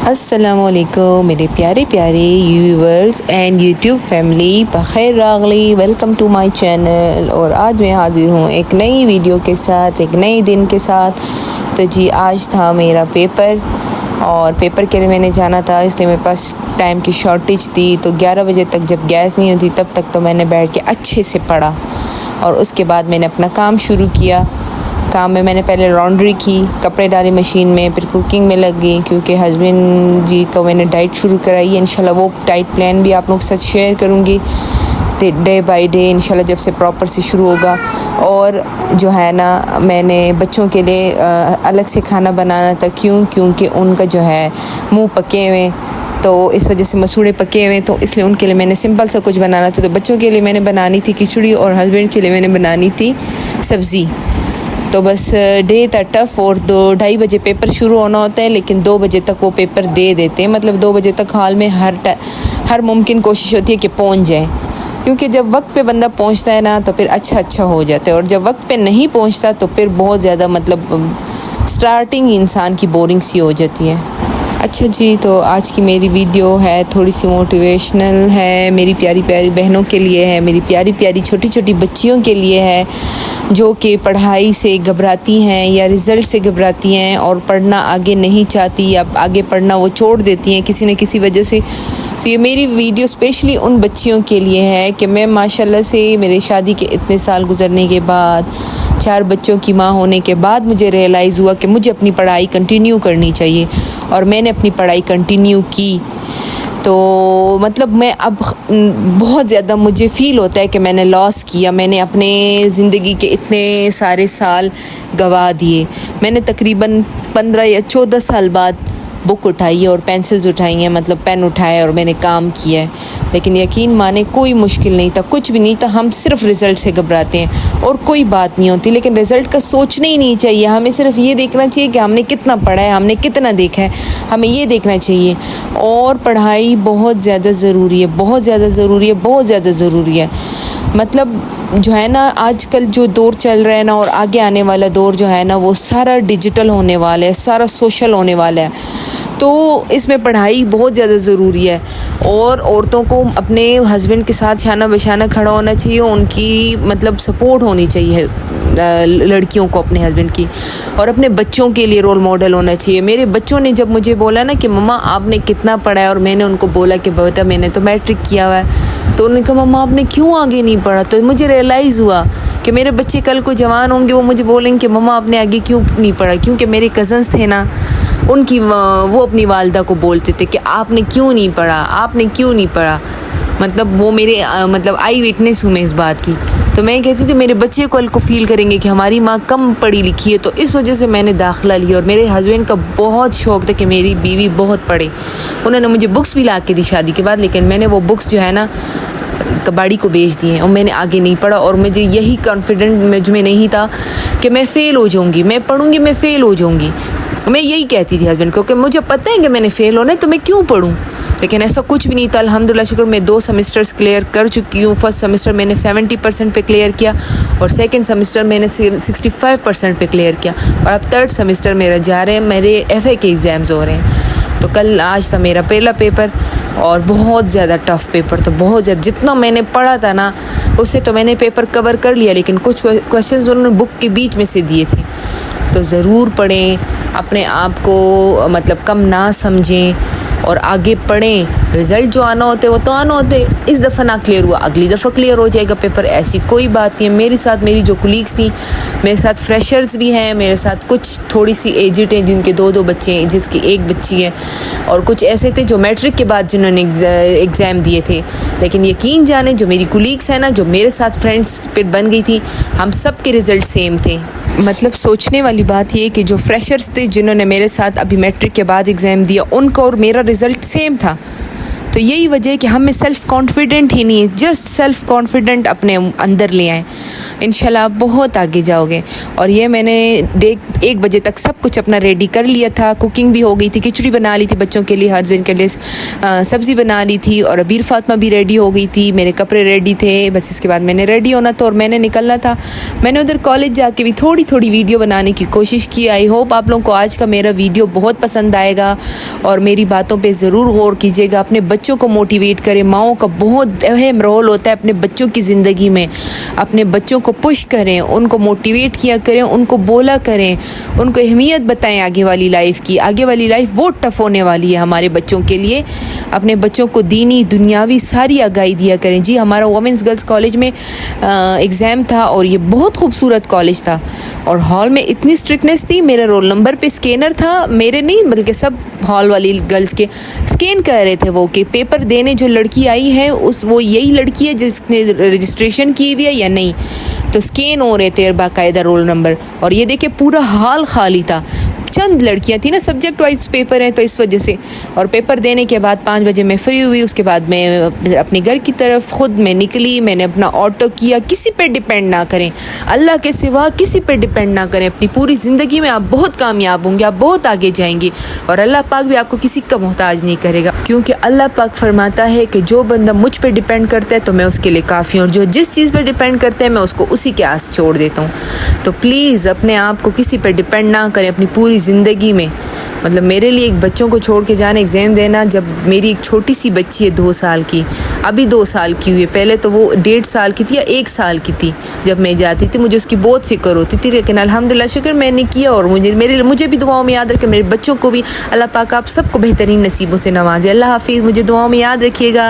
अस्सलामुअलैकुम मेरे प्यारे प्यारे व्यूवर्स एंड यूट्यूब फैमिली, बखैर रागली, वेलकम टू माय चैनल। और आज मैं हाजिर हूँ एक नई वीडियो के साथ, एक नए दिन के साथ। तो जी आज था मेरा पेपर और पेपर के लिए मैंने जाना था, इसलिए मेरे पास टाइम की शॉर्टेज थी। तो 11 बजे तक जब गैस नहीं होती तब तक तो मैंने बैठ के अच्छे से पढ़ा और उसके बाद मैंने अपना काम शुरू किया। काम में मैंने पहले लॉन्ड्री की, कपड़े डाले मशीन में, फिर कुकिंग में लग गई क्योंकि हस्बैंड जी को मैंने डाइट शुरू कराई है। इंशाल्लाह वो डाइट प्लान भी आप लोग के साथ शेयर करूँगी डे बाय डे इंशाल्लाह, जब से प्रॉपर से शुरू होगा। और जो है ना, मैंने बच्चों के लिए अलग से खाना बनाना था। क्योंकि उनका जो है मुँह पके हुए, तो इस वजह से मसूड़े पके हुए, तो इसलिए उनके लिए मैंने सिंपल सा कुछ बनाना था। तो बच्चों के लिए मैंने बनानी थी खिचड़ी और हस्बैंड के लिए मैंने बनानी थी सब्ज़ी। तो बस डे था टफ़ और 2-2:30 बजे पेपर शुरू होना होता है, लेकिन 2 बजे तक वो पेपर दे देते हैं। मतलब 2 बजे तक हाल में हर मुमकिन कोशिश होती है कि पहुंच जाए, क्योंकि जब वक्त पे बंदा पहुंचता है ना तो फिर अच्छा हो जाता है, और जब वक्त पे नहीं पहुंचता तो फिर बहुत ज़्यादा मतलब स्टार्टिंग इंसान की बोरिंग सी हो जाती है। अच्छा जी, तो आज की मेरी वीडियो है थोड़ी सी मोटिवेशनल है, मेरी प्यारी प्यारी बहनों के लिए है, मेरी प्यारी प्यारी छोटी छोटी बच्चियों के लिए है जो कि पढ़ाई से घबराती हैं या रिज़ल्ट से घबराती हैं और पढ़ना आगे नहीं चाहती या आगे पढ़ना वो छोड़ देती हैं किसी न किसी वजह से। तो ये मेरी वीडियो स्पेशली उन बच्चियों के लिए है कि मैं माशाल्लाह से मेरे शादी के इतने साल गुजरने के बाद, 4 बच्चों की माँ होने के बाद मुझे रियलाइज़ हुआ कि मुझे अपनी पढ़ाई कंटिन्यू करनी चाहिए, और मैंने अपनी पढ़ाई कंटिन्यू की। तो मतलब मैं अब बहुत ज़्यादा मुझे फ़ील होता है कि मैंने लॉस किया, मैंने अपने ज़िंदगी के इतने सारे साल गंवा दिए। मैंने तकरीबन 15 या 14 साल बाद बुक उठाई है और पेंसिल्स उठाई हैं, मतलब पेन उठाया और मैंने काम किया है। लेकिन यकीन माने कोई मुश्किल नहीं था, कुछ भी नहीं था। हम सिर्फ रिज़ल्ट से घबराते हैं और कोई बात नहीं होती, लेकिन रिज़ल्ट का सोचना ही नहीं चाहिए। हमें सिर्फ ये देखना चाहिए कि हमने कितना पढ़ा है, हमने कितना देखा है, हमें ये देखना चाहिए। और पढ़ाई बहुत ज़्यादा ज़रूरी है, बहुत ज़्यादा ज़रूरी है, बहुत ज़्यादा ज़रूरी है। मतलब जो है ना, आजकल जो दौर चल रहा है ना, और आगे आने वाला दौर जो है ना, वो सारा डिजिटल होने वाला है, सारा सोशल होने वाला है। तो इसमें पढ़ाई बहुत ज़्यादा ज़रूरी है। और औरतों को अपने हस्बैंड के साथ शाना बशाना खड़ा होना चाहिए, उनकी मतलब सपोर्ट होनी चाहिए लड़कियों को अपने हस्बैंड की, और अपने बच्चों के लिए रोल मॉडल होना चाहिए। मेरे बच्चों ने जब मुझे बोला ना कि मम्मा आपने कितना पढ़ा है, और मैंने उनको बोला कि बेटा मैंने तो मैट्रिक किया हुआ है, तो उन्होंने कहा मम्मा आपने क्यों आगे नहीं पढ़ा। तो मुझे रियलाइज़ हुआ कि मेरे बच्चे कल को जवान होंगे, वो मुझे बोलेंगे कि मम्मा आपने आगे क्यों नहीं पढ़ा। क्योंकि मेरे कज़न्स थे ना, उनकी वो अपनी वालिदा को बोलते थे कि आपने क्यों नहीं पढ़ा, आपने क्यों नहीं पढ़ा। मतलब वो मेरे मतलब आई विटनेस हूँ मैं इस बात की। तो मैं कहती थी मेरे बच्चे कल को फ़ील करेंगे कि हमारी माँ कम पढ़ी लिखी है। तो इस वजह से मैंने दाखिला लिया। और मेरे हस्बैंड का बहुत शौक़ था कि मेरी बीवी बहुत पढ़े। उन्होंने मुझे बुक्स भी ला के दी शादी के बाद, लेकिन मैंने वो बुक्स जो है ना कबाड़ी को बेच दिए और मैंने आगे नहीं पढ़ा। और मुझे यही कॉन्फिडेंट मुझ में नहीं था कि मैं फ़ेल हो जाऊँगी, मैं पढ़ूँगी मैं फ़ेल हो जाऊँगी। मैं यही कहती थी हस्बैंड को कि मुझे पता है कि मैंने फ़ेल होना है, तो मैं क्यों पढ़ूँ। लेकिन ऐसा कुछ भी नहीं था। अल्हम्दुलिल्लाह शुक्र, मैं 2 सेमेस्टर्स क्लियर कर चुकी हूँ। फर्स्ट सेमेस्टर मैंने 70% पे क्लियर किया और सेकंड सेमेस्टर मैंने 65% पे क्लियर किया। और अब 3rd सेमेस्टर मेरा जा रहे हैं, मेरे FA के एग्ज़ाम्स हो रहे हैं। तो कल आज था मेरा पहला पेपर और बहुत ज़्यादा टफ़ पेपर था, बहुत ज़्यादा। जितना मैंने पढ़ा था ना उससे तो मैंने पेपर कवर कर लिया, लेकिन कुछ क्वेश्चंस उन्होंने बुक के बीच में से दिए थे। तो ज़रूर पढ़ें, अपने आप को मतलब कम ना समझें और आगे पढ़ें। रिज़ल्ट जो आना होते वो तो आना होते, इस दफ़ा ना क्लियर हुआ अगली दफ़ा क्लियर हो जाएगा पेपर, ऐसी कोई बात नहीं है। मेरे साथ मेरी जो कुलीग्स थी, मेरे साथ फ्रेशर्स भी हैं, मेरे साथ कुछ थोड़ी सी एजिड हैं जिनके 2-2 बच्चे हैं, जिसकी 1 बच्ची है, और कुछ ऐसे थे जो मैट्रिक के बाद जिन्होंने एग्ज़ाम दिए थे। लेकिन यकीन जाने जो मेरी कुलीग्स हैं ना, जो मेरे साथ फ्रेंड्स फिर बन गई थी, हम सब के रिज़ल्ट सेम थे। मतलब सोचने वाली बात ये कि जो फ्रेशर्स थे जिन्होंने मेरे साथ अभी मैट्रिक के बाद एग्ज़ाम दिया, उनका और मेरा रिज़ल्ट सेम था। तो यही वजह है कि हमें सेल्फ़ कॉन्फिडेंट ही नहीं है, जस्ट सेल्फ़ कॉन्फिडेंट अपने अंदर ले आएँ, इंशाल्लाह बहुत आगे जाओगे। और ये मैंने 1 बजे तक सब कुछ अपना रेडी कर लिया था। कुकिंग भी हो गई थी, खिचड़ी बना ली थी बच्चों के लिए, हस्बैंड के लिए सब्ज़ी बना ली थी, और अबीर फातिमा भी रेडी हो गई थी, मेरे कपड़े रेडी थे। बस इसके बाद मैंने रेडी होना था और मैंने निकलना था। मैंने उधर कॉलेज जाके भी थोड़ी थोड़ी वीडियो बनाने की कोशिश की। आई होप आप लोगों को आज का मेरा वीडियो बहुत पसंद आएगा और मेरी बातों पे ज़रूर गौर कीजिएगा। अपने बच्चों को मोटिवेट करें। माओं का बहुत अहम रोल होता है अपने बच्चों की ज़िंदगी में। अपने बच्चों को पुश करें, उनको मोटिवेट किया करें, उनको बोला करें, उनको अहमियत बताएं आगे वाली लाइफ की। आगे वाली लाइफ बहुत टफ होने वाली है हमारे बच्चों के लिए। अपने बच्चों को दीनी दुनियावी सारी आगाही दिया करें। जी, हमारा वुमेंस गर्ल्स कॉलेज में एग्ज़ाम था और ये बहुत खूबसूरत कॉलेज था और हॉल में इतनी स्ट्रिक्टनेस थी। मेरे रोल नंबर पे स्कैनर था, मेरे नहीं बल्कि सब हॉल वाली गर्ल्स के स्कैन कर रहे थे वो कि पेपर देने जो लड़की आई है वो यही लड़की है जिसने रजिस्ट्रेशन की हुई है या नहीं। तो स्कैन हो रहे थे बाकायदा रोल नंबर, और ये देखिए पूरा हॉल खाली था। चंद लड़कियां थी ना, सब्जेक्ट वाइज पेपर हैं तो इस वजह से। और पेपर देने के बाद 5 बजे मैं फ्री हुई। उसके बाद मैं अपने घर की तरफ खुद मैं निकली। मैंने अपना ऑटो किया। किसी पे डिपेंड ना करें, अल्लाह के सिवा किसी पे डिपेंड ना करें। अपनी पूरी ज़िंदगी में आप बहुत कामयाब होंगे, आप बहुत आगे जाएंगे और अल्लाह पाक भी आपको किसी का मोहताज नहीं करेगा, क्योंकि अल्लाह पाक फरमाता है कि जो बंदा मुझ पर डिपेंड करता है तो मैं उसके लिए काफ़ी हूँ, और जो जिस चीज़ पर डिपेंड करता है मैं उसको उसी के आस छोड़ देता हूँ। तो प्लीज़ अपने आप को किसी पर डिपेंड ना करें अपनी पूरी ज़िंदगी में। मतलब मेरे लिए एक बच्चों को छोड़ के जाना एग्ज़ाम देना, जब मेरी एक छोटी सी बच्ची है 2 साल की, अभी 2 साल की हुई है, पहले तो वो 1.5 साल की थी या 1 साल की थी जब मैं जाती थी, मुझे उसकी बहुत फ़िक्र होती थी। लेकिन अल्हम्दुलिल्लाह शुक्र मैंने किया, और मुझे भी दुआओं में याद रखे, मेरे बच्चों को भी अल्लाह पाक आप सबको बेहतरीन नसीबों से नवाजे। अल्लाह हाफिज़, मुझे दुआओं में याद रखिएगा।